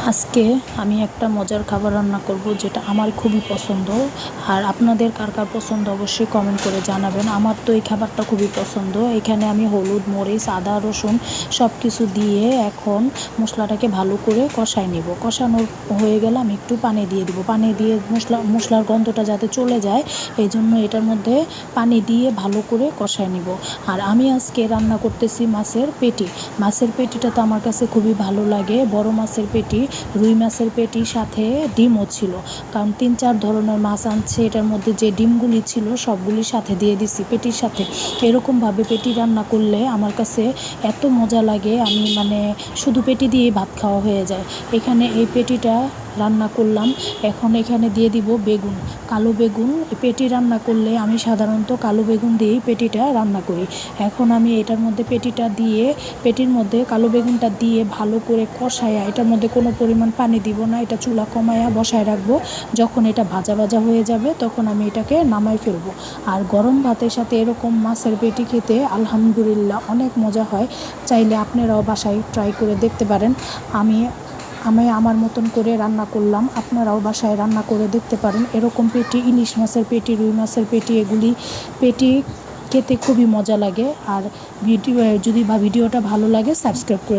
আজকে আমি একটা মজার খাবার রান্না করব যেটা আমার খুবই পছন্দ। আর আপনাদের কার কার পছন্দ অবশ্যই কমেন্ট করে জানাবেন। আমার তো এই খাবারটা খুবই পছন্দ। এখানে আমি হলুদ, মরিচ, আদা, রসুন সব কিছু দিয়ে এখন মশলাটাকে ভালো করে কষাই নিব। কষানোর হয়ে গেলে আমি একটু পানি দিয়ে দিব। পানি দিয়ে মশলার গন্ধটা যাতে চলে যায় এই জন্য এটার মধ্যে পানি দিয়ে ভালো করে কষাই নিব। আর আমি আজকে রান্না করতেছি মাছের পেটি। মাছের পেটিটা তো আমার কাছে খুবই ভালো লাগে। বড় মাছের পেটি, রুই মাছের পেটির সাথে ডিমও ছিল, কারণ 3-4 ধরনের মাছ আনছে। এটার মধ্যে যে ডিমগুলি ছিল সবগুলির সাথে দিয়ে দিছি পেটির সাথে। এরকমভাবে পেটি রান্না করলে আমার কাছে এত মজা লাগে, আমি শুধু পেটি দিয়ে ভাত খাওয়া হয়ে যায়। এখানে এই পেটিটা রান্না করলাম। এখন এখানে দিয়ে দিব বেগুন, কালো বেগুন। পেটি রান্না করলে আমি সাধারণত কালো বেগুন দিয়েই পেটিটা রান্না করি। এখন আমি এটার মধ্যে পেটির মধ্যে কালো বেগুনটা দিয়ে ভালো করে কষায়া, এটার মধ্যে কোনো পরিমাণ পানি দিব না, এটা চুলা কমায়া বসায় রাখবো। যখন এটা ভাজা ভাজা হয়ে যাবে তখন আমি এটাকে নামাই ফেলবো। আর গরম ভাতের সাথে এরকম মাছের পেটি খেতে আলহামদুলিল্লাহ অনেক মজা হয়। চাইলে আপনারাও বাসায় ট্রাই করে দেখতে পারেন। আমি আমার মতন করে রান্না করলাম, আপনারাও বাসায় রান্না করে দেখতে পারেন। এরকম পেটি, ইলিশ মাছের পেটি, রুই মাছের পেটি, এগুলি পেটি খেতে খুবই মজা লাগে। আর ভিডিওটা ভালো লাগে সাবস্ক্রাইব করে